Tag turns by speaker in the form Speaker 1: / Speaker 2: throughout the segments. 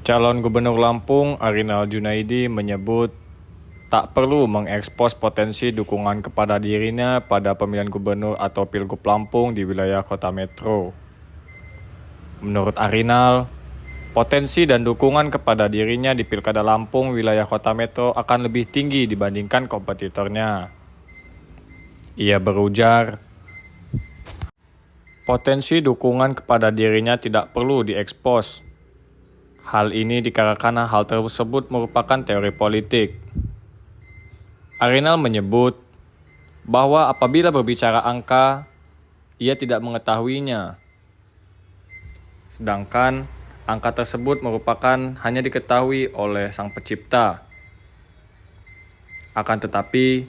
Speaker 1: Calon Gubernur Lampung Arinal Junaidi menyebut tak perlu mengekspos potensi dukungan kepada dirinya pada pemilihan gubernur atau Pilgub Lampung di wilayah kota metro. Menurut Arinal, potensi dan dukungan kepada dirinya di Pilkada Lampung wilayah kota metro akan lebih tinggi dibandingkan kompetitornya. Ia berujar, potensi dukungan kepada dirinya tidak perlu diekspos. Hal ini dikarenakan hal tersebut merupakan teori politik. Arinal menyebut bahwa apabila berbicara angka, ia tidak mengetahuinya. Sedangkan angka tersebut merupakan hanya diketahui oleh Sang Pencipta. Akan tetapi,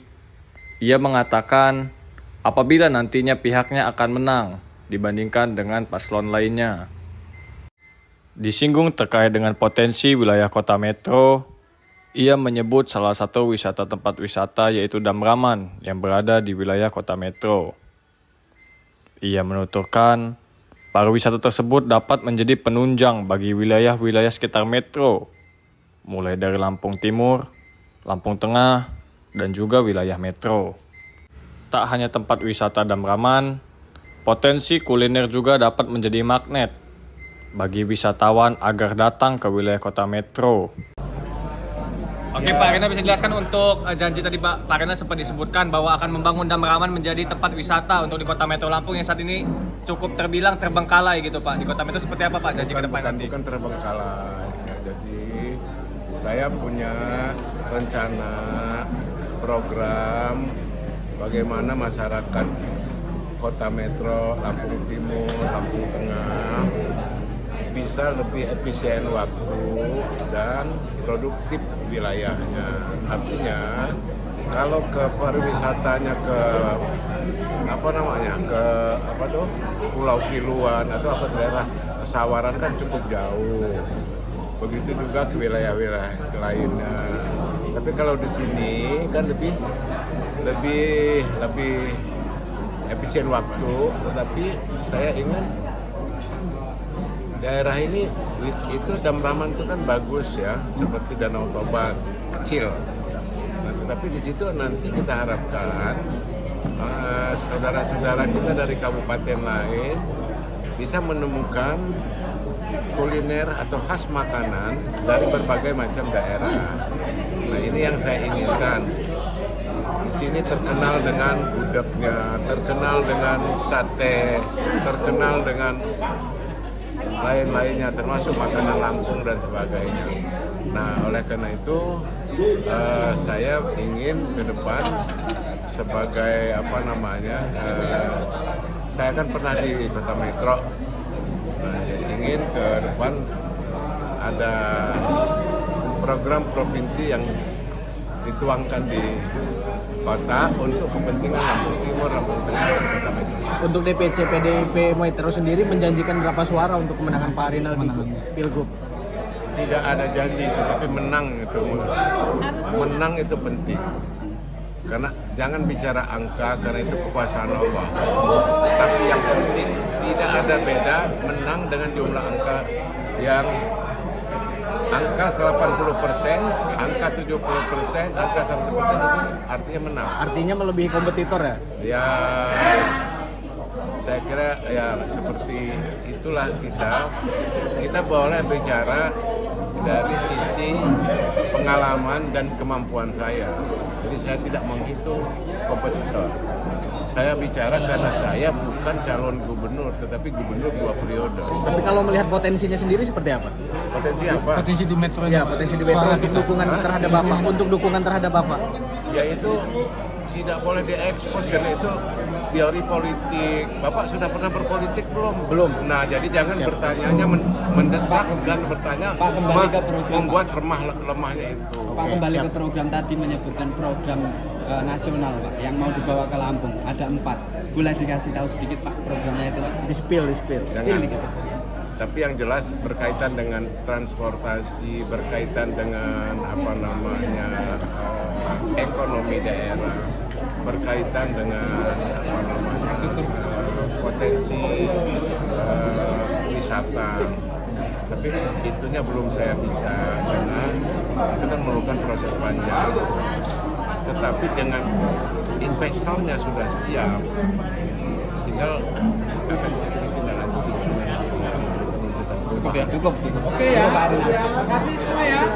Speaker 1: ia mengatakan apabila nantinya pihaknya akan menang dibandingkan dengan paslon lainnya. Disinggung terkait dengan potensi wilayah kota metro, ia menyebut salah satu tempat wisata yaitu Dam Raman yang berada di wilayah kota metro. Ia menuturkan, pariwisata tersebut dapat menjadi penunjang bagi wilayah-wilayah sekitar metro, mulai dari Lampung Timur, Lampung Tengah, dan juga wilayah metro. Tak hanya tempat wisata Dam Raman, potensi kuliner juga dapat menjadi magnet bagi wisatawan agar datang ke wilayah kota metro. Oke Pak Rena, bisa jelaskan untuk janji tadi Pak Rena sempat disebutkan bahwa akan membangun Dam Raman menjadi tempat wisata untuk di kota metro Lampung yang saat ini cukup terbilang terbengkalai gitu Pak. Di kota metro seperti apa Pak janji ke depan nanti?
Speaker 2: Bukan terbengkalai. Ya, jadi saya punya rencana program bagaimana masyarakat kota metro Lampung Timur, Lampung Tengah bisa lebih efisien waktu dan produktif wilayahnya. Artinya kalau ke pariwisatanya ke Pulau Kiluan atau daerah Sawaran kan cukup jauh. Begitu juga ke wilayah-wilayah lainnya. Tapi kalau di sini kan lebih efisien waktu, tetapi saya ingin daerah ini itu Dam Raman itu kan bagus ya, seperti Danau Toba kecil. Nah, tetapi di situ nanti kita harapkan saudara-saudara kita dari kabupaten lain bisa menemukan kuliner atau khas makanan dari berbagai macam daerah. Nah, ini yang saya inginkan. Di sini terkenal dengan gudegnya, terkenal dengan sate, terkenal dengan lain-lainnya, termasuk makanan Lampung dan sebagainya. Nah, oleh karena itu saya ingin ke depan sebagai saya kan pernah di kota metro. Nah, jadi ingin ke depan ada program provinsi yang dituangkan di kota untuk kepentingan Lampung Timur, Lampung Tengah, dan kota metro.
Speaker 3: Untuk DPC PDIP Metro sendiri menjanjikan berapa suara untuk kemenangan Pak Arinal di Pilgub?
Speaker 2: Tidak ada janji, tetapi menang itu. Menang itu penting. Karena jangan bicara angka, karena itu kekuasaan Allah. Tapi yang penting tidak ada beda menang dengan jumlah angka yang angka 80%, angka 70%, angka 100% itu artinya menang.
Speaker 3: Artinya melebihi kompetitor ya?
Speaker 2: Ya, saya kira ya seperti itulah kita boleh bicara dari sisi pengalaman dan kemampuan saya. Jadi saya tidak menghitung kompetitor. Saya bicara karena saya bukan calon gubernur, tetapi gubernur 2 periode.
Speaker 3: Tapi kalau melihat potensinya sendiri seperti apa?
Speaker 2: Potensi apa?
Speaker 3: Potensi di metro. Ya, potensi di metro untuk dukungan terhadap Bapak. Untuk dukungan terhadap Bapak.
Speaker 2: Ya itu tidak boleh diekspos karena itu teori politik. Bapak sudah pernah berpolitik belum?
Speaker 3: Belum.
Speaker 2: Nah, jadi jangan bertanyanya mendesak dan bertanya
Speaker 4: Pak, kembali ke program,
Speaker 2: membuat lemahnya itu.
Speaker 4: Pak, kembali ke program tadi menyebutkan program nasional Pak yang mau dibawa ke Lampung ada 4. Boleh dikasih tahu sedikit Pak programnya itu Pak?
Speaker 3: Di-spill.
Speaker 2: Jangan. Tapi yang jelas berkaitan dengan transportasi, berkaitan dengan ekonomi daerah, berkaitan dengan potensi wisata. Tapi itunya belum saya bisa karena itu kan memerlukan proses panjang. Tetapi dengan investornya sudah siap, tinggal akan kita tinggal lanjuti.
Speaker 4: Cukup ya? Cukup. Oke ya. Pak Rinaldi.
Speaker 3: Terima kasih semua ya.